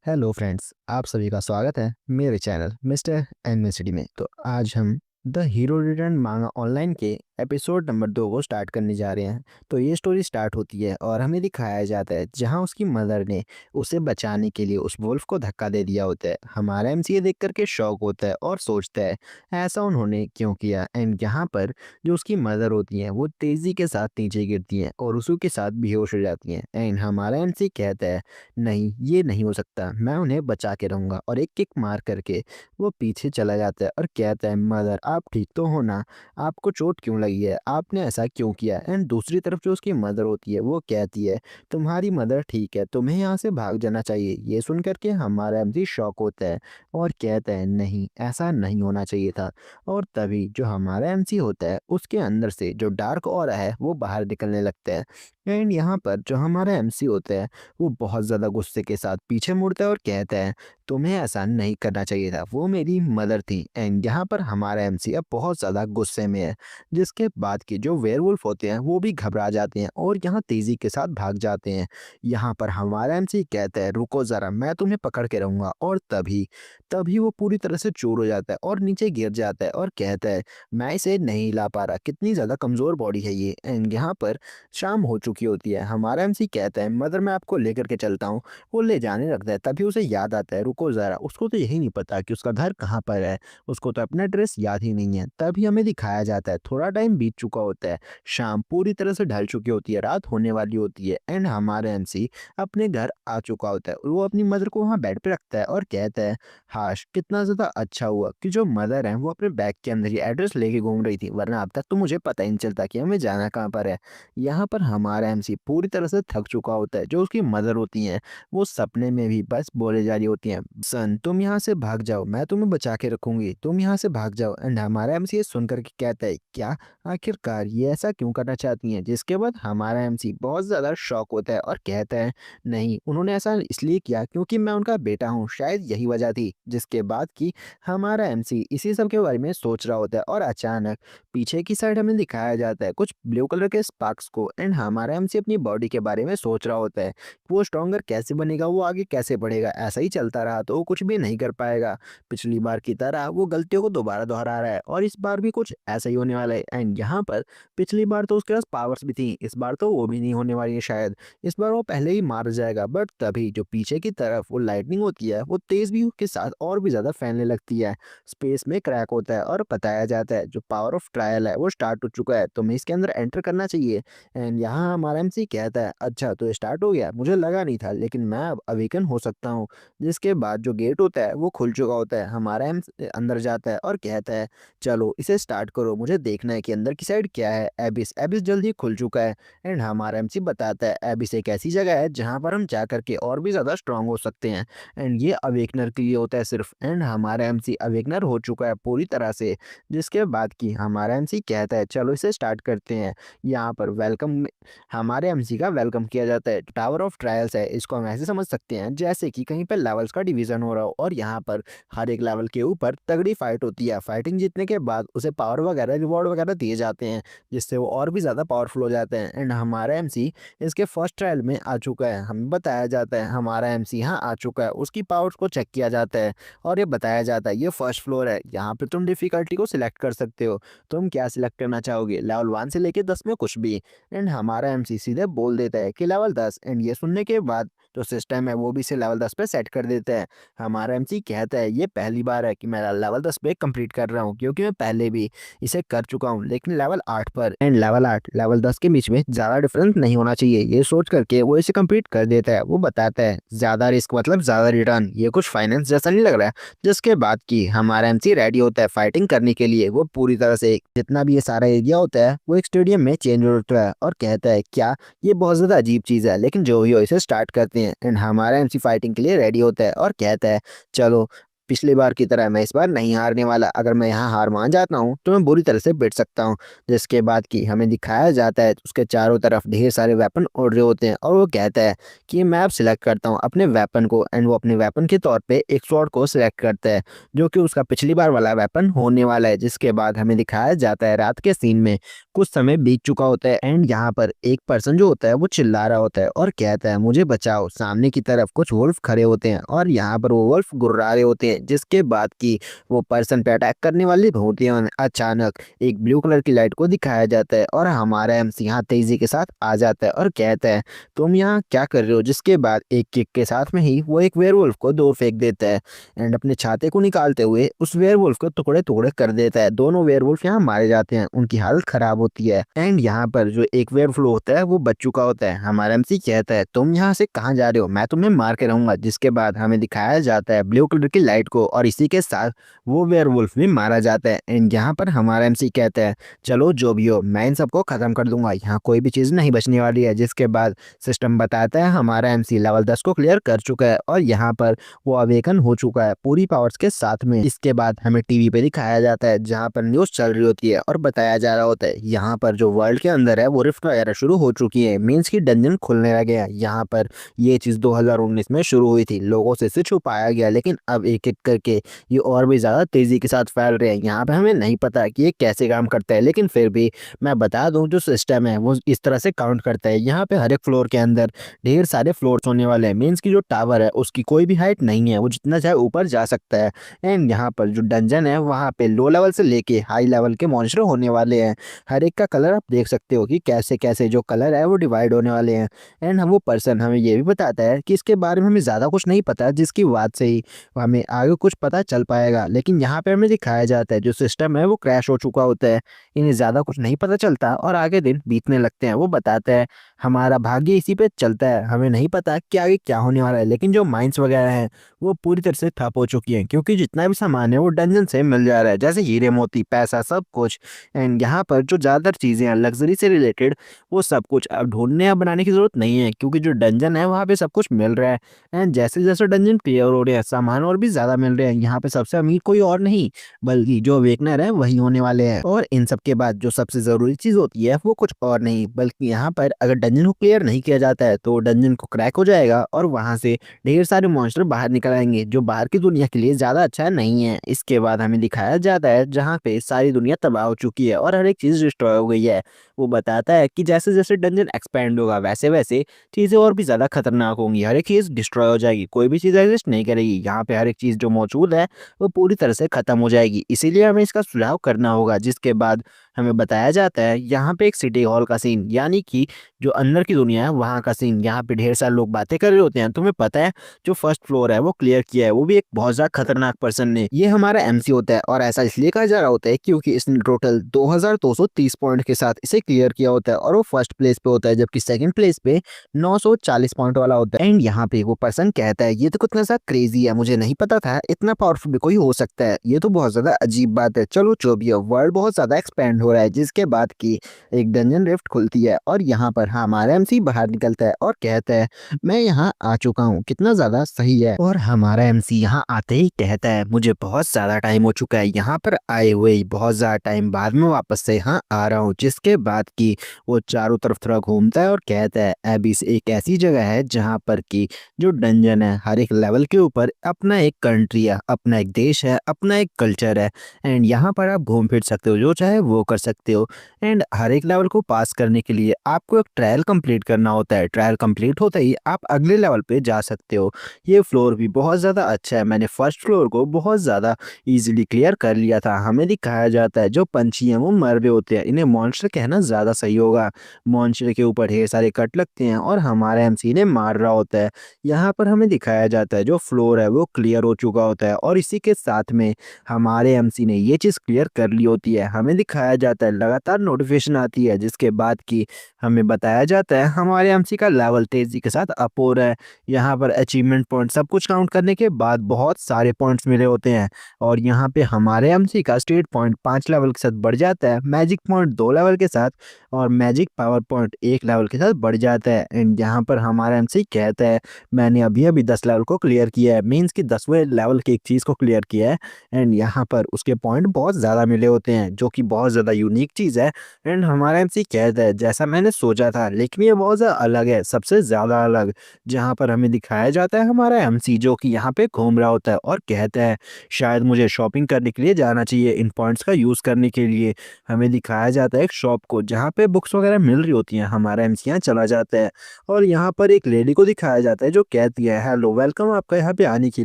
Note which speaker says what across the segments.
Speaker 1: Hello friends, आप सभी का स्वागत है मेरे चैनल मिस्टर एनिवर्सिटी में। तो आज हम द हीरो रिटर्न मांगा ऑनलाइन के एपिसोड नंबर 2 को स्टार्ट करने जा रहे हैं। तो ये स्टोरी स्टार्ट होती है और हमें दिखाया जाता है जहां उसकी मदर ने उसे बचाने के लिए उस वुल्फ को धक्का दे दिया होता है। हमारा एमसी ये देख करके शॉक होता है और सोचता है ऐसा उन्होंने क्यों किया। एंड यहाँ पर जो उसकी मदर होती हैं वो तेज़ी के साथ नीचे गिरती हैं और उसी के साथ बेहोश हो जाती हैं। एंड हमारा एमसी कहता है नहीं, ये नहीं हो सकता, मैं उन्हें बचा के रहूँगा। और एक किक मार करके वो पीछे चला जाता है और कहता है मदर आप ठीक तो हो ना, आपको चोट क्यों लगी है, आपने ऐसा क्यों किया। एंड दूसरी तरफ जो उसकी मदर होती है वो कहती है तुम्हारी मदर ठीक है, तुम्हें यहाँ से भाग जाना चाहिए। ये सुन करके हमारा एमसी शॉक होता है और कहता है नहीं, ऐसा नहीं होना चाहिए था। और तभी जो हमारा एमसी होता है उसके अंदर से जो डार्क ऑरा है वो बाहर निकलने लगता है। एंड यहाँ पर जो हमारा एमसी होता है वो बहुत ज़्यादा गुस्से के साथ पीछे मुड़ता है और कहता है तुम्हें ऐसा नहीं करना चाहिए था, वो मेरी मदर थी। एंड यहाँ पर हमारा एमसी अब बहुत ज़्यादा गुस्से में है, जिसके बाद की जो वेयरवुल्फ होते हैं वो भी घबरा जाते हैं और यहाँ तेज़ी के साथ भाग जाते हैं। यहाँ पर हमारा एमसी कहता है रुको ज़रा, मैं तुम्हें पकड़ के रहूँगा। और तभी तभी वो पूरी तरह से चूर हो जाता है और नीचे गिर जाता है और कहता है मैं इसे नहीं हिला पा रहा, कितनी ज़्यादा कमज़ोर बॉडी है ये। एंड यहाँ पर शाम हो चुकी होती है। हमारा एमसी कहता है मदर मैं आपको लेकर के चलता हूँ। वो ले जाने लगता है, तभी उसे याद आता है रुको ज़रा, उसको तो यही नहीं पता कि उसका घर कहाँ पर है, उसको तो अपना एड्रेस याद ही नहीं है। तभी हमें दिखाया जाता है थोड़ा टाइम बीत चुका होता है, शाम पूरी तरह से ढल चुकी होती है, रात होने वाली होती है। एंड हमारा एमसी अपने घर आ चुका होता है। वो अपनी मदर को वहाँ बेड पे रखता है और कहता है हाश कितना ज़्यादा अच्छा हुआ कि जो मदर है वो अपने बैग के अंदर ही एड्रेस लेके घूम रही थी, वरना अब तक तो मुझे पता ही नहीं चलता कि हमें जाना कहाँ पर है। यहाँ पर हमारा एमसी पूरी तरह से थक चुका होता है। जो उसकी मदर होती हैं वो सपने में भी बस बोले जा रही होती हैं सन तुम यहाँ से भाग जाओ, मैं तुम्हें बचा के रखूंगी, तुम यहाँ से भाग जाओ। एंड हमारा एमसी ये सुन करके कहता है क्या, आखिरकार ये ऐसा क्यों करना चाहती हैं। जिसके बाद हमारा एमसी बहुत ज़्यादा शॉक होता है और कहता है नहीं, उन्होंने ऐसा इसलिए किया क्योंकि मैं उनका बेटा हूँ, शायद यही वजह थी। जिसके बाद कि हमारा एमसी इसी सब के बारे में सोच रहा होता है और अचानक पीछे की साइड हमें दिखाया जाता है कुछ ब्लू कलर के स्पार्क्स को। एंड हमारा एमसी अपनी बॉडी के बारे में सोच रहा होता है वो स्ट्रॉन्गर कैसे बनेगा, वो आगे कैसे बढ़ेगा। ऐसा ही चलता रहा तो वो कुछ भी नहीं कर पाएगा। पिछली बार की तरह वो गलतियों को दोबारा दोहरा रहा है और इस बार भी कुछ ऐसा ही होने वाला है। एंड यहाँ पर पिछली बार तो उसके पास पावर्स भी थी, इस बार तो वो भी नहीं होने वाली है शायद, इस बार वो पहले ही मार जाएगा। बट तभी जो पीछे की तरफ वो लाइटनिंग होती है वो तेज भी के साथ और भी ज़्यादा फैलने लगती है, स्पेस में क्रैक होता है और बताया जाता है जो पावर ऑफ ट्रायल है वो स्टार्ट हो चुका है, तुम्हें इसके अंदर एंटर करना चाहिए। एंड यहाँ हमारा एमसी कहता है अच्छा तो स्टार्ट हो गया, मुझे लगा नहीं था लेकिन मैं अब अवेकन हो सकता हूँ। जिसके बाद जो गेट होता है वो खुल चुका होता है, हमारा एम अंदर जाता है और कहता है चलो इसे स्टार्ट करो, मुझे देखना है कि अंदर की साइड क्या है। एबिस एबिस जल्दी खुल चुका है। एंड हमारा एमसी बताता है एबिस एक ऐसी जगह है जहाँ पर हम जा करके और भी ज़्यादा स्ट्रांग हो सकते हैं। एंड ये अवेकनर के लिए होता है सिर्फ। एंड हमारा एमसी अवेकनर हो चुका है पूरी तरह से। जिसके बाद कि हमारा एमसी कहता है चलो इसे स्टार्ट करते हैं। यहाँ पर वेलकम हमारे एमसी का वेलकम किया जाता है। टावर ऑफ ट्रायल्स है, इसको हम ऐसे समझ सकते हैं जैसे कि कहीं पर लेवल्स का डिवीजन हो रहा हो और यहाँ पर हर एक लेवल के ऊपर तगड़ी फाइट होती है। फाइटिंग जीतने के बाद उसे पावर वगैरह रिवॉर्ड वगैरह दिए जाते हैं, जिससे वो और भी ज़्यादा पावरफुल हो जाते हैं। एंड हमारा एमसी इसके फर्स्ट ट्रायल में आ चुका है। हमें बताया जाता है हमारा एमसी यहाँ आ चुका है, उसकी पावर्स को चेक किया जाता है और ये बताया जाता है ये फर्स्ट फ्लोर है, यहाँ पे तुम डिफिकल्टी को सिलेक्ट कर सकते हो। तुम क्या सिलेक्ट करना चाहोगे, लेवल 1 से लेके 10 में कुछ भी। एंड हमारा एमसी सीधे बोल देता है कि लेवल 10। एंड ये सुनने के बाद जो सिस्टम है वो भी इसे लेवल 10 पे सेट कर देता है। हमारा एमसी कहता है ये पहली बार है कि मैं लेवल 10 पे कंप्लीट कर रहा हूँ, क्योंकि मैं पहले भी इसे कर चुका हूँ लेकिन लेवल 8 पर। एंड लेवल 8 लेवल 10 के बीच में ज़्यादा डिफरेंस नहीं होना चाहिए, ये सोच करके वो इसे कंप्लीट कर देता है। वो बताता है ज़्यादा रिस्क मतलब ज़्यादा रिटर्न, ये कुछ फाइनेंस जैसा नहीं लग रहा है। जिसके बाद कि हमारा एमसी रेडी होता है फाइटिंग करने के लिए। वो पूरी तरह से जितना भी ये सारा एरिया होता है वो एक स्टेडियम में चेंज होता है और कहता है क्या, ये बहुत ज़्यादा अजीब चीज़ है लेकिन जो भी हो इसे स्टार्ट करते हैं। एंड हमारा एमसी फाइटिंग के लिए रेडी होता है और कहता है चलो पिछली बार की तरह मैं इस बार नहीं हारने वाला। अगर मैं यहाँ हार मान जाता हूँ तो मैं बुरी तरह से पिट सकता हूँ। जिसके बाद कि हमें दिखाया जाता है उसके चारों तरफ ढेर सारे वेपन उड़ रहे होते हैं और वो कहता है कि मैं अब सिलेक्ट करता हूँ अपने वेपन को, एंड वो अपने वेपन के तौर पे एक स्वॉर्ड को सिलेक्ट करता है जो कि उसका पिछली बार वाला वेपन होने वाला है। जिसके बाद हमें दिखाया जाता है रात के सीन में कुछ समय बीत चुका होता है, एंड यहाँ पर एक पर्सन जो होता है वो चिल्ला रहा होता है और कहता है मुझे बचाओ। सामने की तरफ कुछ वुल्फ खड़े होते हैं और यहाँ पर वो वुल्फ गुर्रा रहे होते हैं। जिसके बाद की वो पर्सन पे अटैक करने वाली होती है, अचानक एक ब्लू कलर की लाइट को दिखाया जाता है और हमारा एमसी यहाँ तेजी के साथ आ जाता है और कहता है तुम यहाँ क्या कर रहे हो। जिसके बाद एक किक के साथ में ही वो एक वेयरवुल्फ को दूर फेंक देता है एंड अपने छाते को निकालते हुए उस वेयरवुल्फ को टुकड़े टुकड़े कर देता है। दोनों वेयरवुल्फ यहाँ मारे जाते हैं, उनकी हालत खराब होती है एंड यहाँ पर जो एक वेयरवुल्फ होता है वो बच चुका होता है। हमारा एमसी कहता है तुम यहाँ से कहाँ जा रहे हो, मैं तुम्हें मार के रहूंगा। जिसके बाद हमें दिखाया जाता है ब्लू कलर की लाइट को और इसी के साथ वो वेयरवुल्फ भी मारा जाता है एंड यहाँ पर हमारा एमसी कहता है चलो जो भी हो मैं इन सबको खत्म कर दूंगा, यहाँ कोई भी चीज नहीं बचने वाली है। जिसके बाद सिस्टम बताता है हमारा एमसी लेवल 10 को क्लियर कर चुका है और यहाँ पर वो अवेकन हो चुका है पूरी पावर्स के साथ में। इसके बाद हमें टीवी पे दिखाया जाता है जहाँ पर न्यूज चल रही होती है और बताया जा रहा होता है यहाँ पर जो वर्ल्ड के अंदर है वो रिफ्ट वगैरह शुरू हो चुकी है, मीन्स की डंजन खुलने लगे हैं। यहाँ पर ये चीज 2019 में शुरू हुई थी, लोगों से इसे छुपाया गया, लेकिन अब एक एक करके ये और भी ज्यादा तेजी के साथ फैल रहे हैं। यहाँ पे हमें नहीं पता कि ये कैसे काम करता है, लेकिन फिर भी मैं बता दूं जो सिस्टम है वो इस तरह से काउंट करता है। यहाँ पे हर एक फ्लोर के अंदर ढेर सारे फ्लोर्स होने वाले हैं, मीन्स की जो टावर है उसकी कोई भी हाइट नहीं है, वो जितना चाहे ऊपर जा सकता है। एंड यहाँ पर जो डंजन है वहाँ पे लो लेवल से लेके हाई लेवल के मॉन्स्टर होने वाले हैं। हर एक का कलर आप देख सकते हो कि कैसे कैसे जो कलर है वो डिवाइड होने वाले हैं। एंड हम वो पर्सन हमें ये भी बताता है कि इसके बारे में हमें ज़्यादा कुछ नहीं पता, जिसकी बात से ही हमें आगे कुछ पता चल पाएगा। लेकिन यहाँ पे हमें दिखाया जाता है जो सिस्टम है वो क्रैश हो चुका होता है, इन्हें ज़्यादा कुछ नहीं पता चलता और आगे दिन बीतने लगते हैं। वो बताता है हमारा भाग्य इसी पे चलता है, हमें नहीं पता कि आगे क्या होने वाला है, लेकिन जो माइंस वगैरह हैं वो पूरी तरह से ठप हो चुकी हैं क्योंकि जितना भी सामान है वो डंजन से मिल जा रहा है, जैसे हीरे मोती पैसा सब कुछ। एंड यहाँ पर जो ज़्यादातर चीज़ें हैं लग्जरी से रिलेटेड वो सब कुछ अब ढूंढने या बनाने की ज़रूरत नहीं है क्योंकि जो डंजन है वहाँ पे सब कुछ मिल रहा है। एंड जैसे जैसे डंजन क्लियर हो रहे हैं सामान और भी ज़्यादा मिल रहे हैं। यहाँ पे सबसे अमीर कोई और नहीं बल्कि जो अवेकनर है वही होने वाले हैं। और इन सब के बाद जो सबसे ज़रूरी चीज़ होती है वो कुछ और नहीं बल्कि यहाँ पर अगर डंजन को क्लियर नहीं किया जाता है तो डंजन को क्रैक हो जाएगा और वहाँ से ढेर सारे मॉन्स्टर बाहर निकल आएंगे जो बाहर की दुनिया के लिए ज़्यादा अच्छा नहीं है। इसके बाद हमें दिखाया जाता है जहाँ पे सारी दुनिया तबाह हो चुकी है और हर एक चीज़ डिस्ट्रॉय हो गई है। वो बताता है कि जैसे जैसे डंजन एक्सपेंड होगा वैसे वैसे चीज़ें और भी ज़्यादा खतरनाक होंगी, हर एक चीज़ डिस्ट्रॉय हो जाएगी, कोई भी चीज़ एग्जिस्ट नहीं करेगी। यहाँ पे हर एक चीज़ जो मौजूद है वो पूरी तरह से खत्म हो जाएगी, इसीलिए हमें इसका सुझाव करना होगा। जिसके बाद हमें बताया जाता है यहाँ पे एक सिटी हॉल का सीन, यानी कि जो अंदर की दुनिया है वहाँ का सीन। यहाँ पे ढेर सारे लोग बातें कर रहे होते हैं। तुम्हें पता है जो फर्स्ट फ्लोर है वो क्लियर किया है वो भी एक बहुत ज्यादा खतरनाक पर्सन ने, ये हमारा एमसी होता है और ऐसा इसलिए कहा जा रहा होता है क्योंकि इसने टोटल 2230 पॉइंट के साथ इसे क्लियर किया होता है और वो फर्स्ट प्लेस पे होता है, जबकि सेकंड प्लेस पे 940 पॉइंट वाला होता है। एंड यहाँ पे वो पर्सन कहता है ये तो कितना सा क्रेजी है, मुझे नहीं पता था इतना पावरफुल भी कोई हो सकता है, ये तो बहुत ज्यादा अजीब बात है। चलो जो भी है वर्ल्ड बहुत ज्यादा एक्सपेंड हो रहा है। जिसके बाद की एक डंजन रिफ्ट खुलती है और यहाँ पर हमारा एमसी बाहर निकलता है और कहता है मैं यहाँ आ चुका हूँ, कितना ज्यादा सही है। और हमारा एमसी यहाँ आते ही कहता है मुझे बहुत ज्यादा टाइम हो चुका है यहाँ पर आए हुए, बहुत ज्यादा टाइम बाद में वापस से यहाँ आ रहा हूँ। जिसके बाद की वो चारों तरफ थोड़ा घूमता है और कहता है एबिस एक ऐसी जगह है जहाँ पर की जो डंजन है हर एक लेवल के ऊपर अपना एक कंट्री है, अपना एक देश है, अपना एक कल्चर है। एंड यहाँ पर आप घूम फिर सकते हो, जो चाहे वो कर सकते हो। एंड हर एक लेवल को पास करने के लिए आपको एक ट्रायल कंप्लीट करना होता है, ट्रायल कंप्लीट होते ही आप अगले लेवल पे जा सकते हो। ये फ्लोर भी बहुत ज़्यादा अच्छा है, मैंने फर्स्ट फ्लोर को बहुत ज़्यादा इजीली क्लियर कर लिया था। हमें दिखाया जाता है जो पंछी हैं वो मर रहे होते हैं, इन्हें मॉन्स्टर कहना ज़्यादा सही होगा। मॉन्स्टर के ऊपर ढेर सारे कट लगते हैं और हमारा एमसी ने मार रहा होता है। यहाँ पर हमें दिखाया जाता है जो फ्लोर है वो क्लियर हो चुका होता है और इसी के साथ में हमारे एमसी ने ये चीज़ क्लियर कर ली होती है। हमें दिखाया जाता है लगातार नोटिफिकेशन आती है जिसके बाद की हमें बताया जाता है हमारे एमसी का लेवल तेजी के साथ अप हो रहा है। यहाँ पर अचीवमेंट पॉइंट सब कुछ काउंट करने के बाद बहुत सारे पॉइंट्स मिले होते हैं और यहाँ पे हमारे एमसी का स्टेट पॉइंट 5 लेवल के साथ बढ़ जाता है, मैजिक पॉइंट 2 लेवल के साथ और मैजिक पावर पॉइंट एक लेवल के साथ बढ़ जाता है। एंड यहाँ पर हमारा एमसी कहता है मैंने अभी अभी 10 लेवल को क्लियर किया है, मीन्स कि 10वें लेवल की एक चीज़ को क्लियर किया है। एंड यहाँ पर उसके पॉइंट बहुत ज़्यादा मिले होते हैं जो कि बहुत ज़्यादा यूनिक चीज़ है। एंड हमारा एमसी कहता है जैसा मैंने सोचा था, लेकिन ये बहुत ज़्यादा अलग है, सबसे ज़्यादा अलग। जहाँ पर हमें दिखाया जाता है हमारा एमसी जो कि यहाँ पे घूम रहा होता है और कहता है शायद मुझे शॉपिंग करने के लिए जाना चाहिए इन पॉइंट्स का यूज़ करने के लिए। हमें दिखाया जाता है एक शॉप को जहाँ पे बुक्स वगैरह मिल रही होती हैं। हमारा एमसी यहाँ चला जाता है और यहाँ पर एक लेडी को दिखाया जाता है जो कहती है हेलो वेलकम आपका यहाँ पे आने के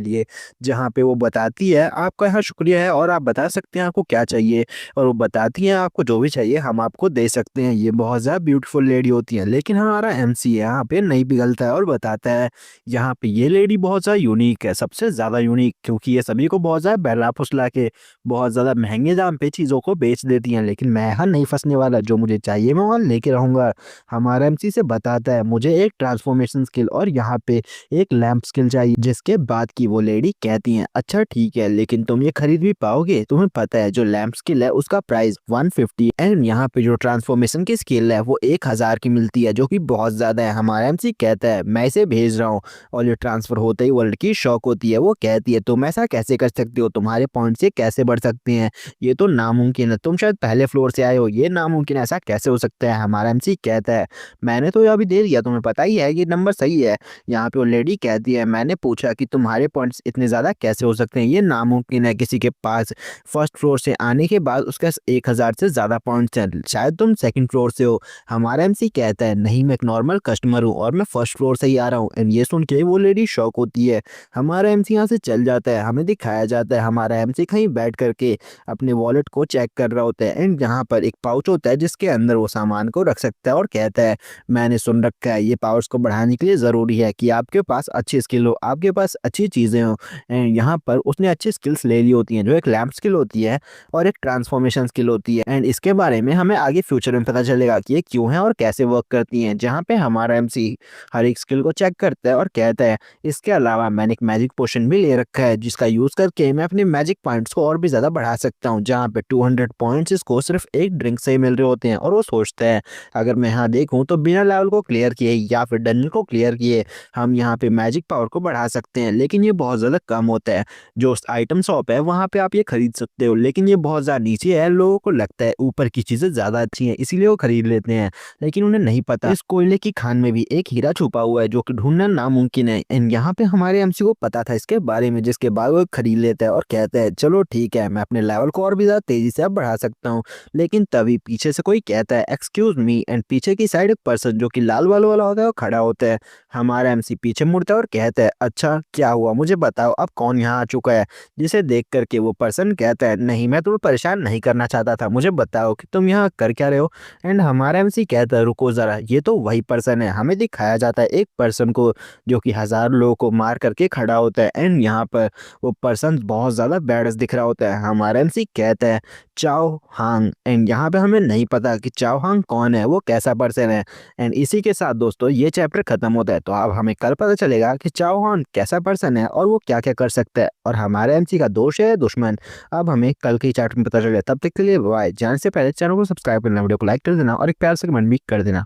Speaker 1: लिए। जहाँ पे वो बताती है आपका यहाँ शुक्रिया है और आप बता सकते हैं आपको क्या चाहिए, और वो बताती हैं आपको जो भी चाहिए हम आपको दे सकते हैं। ये बहुत ज़्यादा ब्यूटीफुल लेडी होती है। लेकिन हमारा एमसी यहाँ पे नहीं पिघलता है और बताता है यहाँ पे ये लेडी बहुत ज़्यादा यूनिक है, सबसे ज़्यादा यूनिक, क्योंकि ये सभी को बहुत ज़्यादा बहला फुसला के बहुत ज़्यादा महंगे दाम पे चीज़ों को बेच देती हैं। लेकिन मैं यहाँ नहीं फंसने वाला, जो मुझे चाहिए मैं वहाँ लेके रहूँगा। हमारा एमसी से बताता है मुझे एक ट्रांसफॉर्मेशन स्किल और यहाँ पे एक लैंप स्किल चाहिए। जिसके बाद की वो लेडी कहती हैं अच्छा ठीक है, लेकिन तुम ये खरीद भी पाओगे? तुम्हें पता है जो लैंप स्किल है उसका प्राइस 150 एंड यहाँ पे जो ट्रांसफॉर्मेशन की स्किल है वो 1000 की मिलती है, जो कि बहुत ज़्यादा है। हमारा एमसी कहता है मैं इसे भेज रहा हूँ। और ये ट्रांसफ़र होते ही वो लड़की शॉक होती है। वो कहती है तुम ऐसा कैसे कर सकते हो, तुम्हारे पॉइंट से कैसे बढ़ सकते हैं, ये तो नामुमकिन है, तुम शायद पहले फ्लोर से आए हो, ये नामुमकिन है, ऐसा कैसे हो सकता है? हमारा एमसी कहता है मैंने तो अभी दे दिया, तुम्हें पता ही है कि नंबर सही है। यहाँ पे वो लेडी कहती है मैंने पूछा कि तुम्हारे पॉइंट्स इतने ज़्यादा कैसे हो सकते हैं, ये नामुमकिन है किसी के पास फर्स्ट फ्लोर से आने के बाद उसके पास 1000 से ज़्यादा पॉइंट्स हैं, शायद तुम सेकंड फ्लोर से हो। हमारा एमसी कहता है नहीं मैं एक नॉर्मल कस्टमर हूँ और मैं फर्स्ट फ्लोर से ही आ रहा हूँ। एंड ये सुन के वो लेडी शॉक होती है। हमारा एमसी यहाँ से चल जाता है। हमें दिखाया जाता है हमारा एमसी कहीं बैठ करके अपने वॉलेट को चेक कर रहा होता है। एंड यहाँ पर एक पाउच होता है जिसके अंदर वो सामान को रख सकता है और कहता है मैंने सुन रखा है ये पावर्स को बढ़ाने के लिए ज़रूरी है कि आपके पास अच्छी स्किल हो, आपके पास अच्छी चीज़ें हो। एंड यहाँ पर उसने अच्छी स्किल्स ले ली होती हैं जो एक लैंप स्किल होती है और एक ट्रांसफॉर्मेशन स्किल होती है। एंड इसके बारे में हमें आगे फ्यूचर में पता चलेगा कि ये क्यों है और कैसे वर्क करती हैं। जहाँ पे हमारा एमसी हर एक स्किल को चेक करता है और कहता है इसके अलावा मैंने एक मैजिक पोशन भी ले रखा है जिसका यूज़ करके मैं अपने मैजिक पॉइंट्स को और भी ज़्यादा बढ़ा सकता हूँ। जहाँ पे 200 पॉइंट्स इसको सिर्फ एक ड्रिंक से ही मिल रहे होते हैं और वो सोचता है अगर मैं यहाँ देखूँ तो बिना लेवल को क्लियर किए या फिर डंजन को क्लियर किए हम यहाँ पे मैजिक पावर को बढ़ा सकते हैं। लेकिन ये बहुत ज़्यादा कम होता है। जो आइटम शॉप है वहाँ पे आप ये खरीद सकते हो, लेकिन ये बहुत ज़्यादा नीचे है। लोगों को लगता है ऊपर की चीज़ें ज़्यादा अच्छी हैं इसीलिए वो खरीद लेते हैं, लेकिन उन्हें नहीं पता इस कोयले की खान में भी एक हीरा छुपा हुआ है जो कि ढूंढना नामुमकिन है। एंड यहाँ पे हमारे एमसी को पता था इसके बारे में, जिसके बाद वो खरीद लेता है और कहता है चलो ठीक है मैं अपने लेवल को और भी ज़्यादा तेज़ी से अब बढ़ा सकता हूँ। लेकिन तभी पीछे से कोई कहता है एक्सक्यूज़ मी, एंड पीछे की साइड एक पर्सन जो कि लाल बालों वाला होता है वो खड़ा होता है। हमारा एमसी पीछे मुड़ता है और कहता है अच्छा क्या हुआ मुझे बताओ, अब कौन यहाँ आ चुका है? जिसे देख करके वो पर्सन कहता है नहीं मैं तुम्हें परेशान नहीं करना चाहता था, मुझे बताओ कि तुम यहाँ कर क्या रहे हो? एंड हमारा एमसी कहता है रुको ज़रा, ये तो वही पर्सन है। हमें दिखाया जाता है एक पर्सन को जो कि 1000 लोगों को मार करके खड़ा होता है। एंड यहाँ पर वो पर्सन बहुत ज़्यादा बैडस दिख रहा होता है। हमारा एमसी कहता है चाओ हांग। एंड यहाँ पे हमें नहीं पता कि चाओ हांग कौन है, वो कैसा पर्सन है। एंड इसी के साथ दोस्तों ये चैप्टर खत्म होता है। तो अब हमें कल पता चलेगा कि चाओ हांग कैसा पर्सन है और वो क्या क्या कर सकता है और हमारे एमसी का दोस्त है दुश्मन। अब हमें कल के चैप्टर में पता चलेगा। तब तक के लिए बाय। जाने से पहले चैनल को सब्सक्राइब करना, वीडियो को लाइक कर देना और एक प्यार से कमेंट भी कर देना।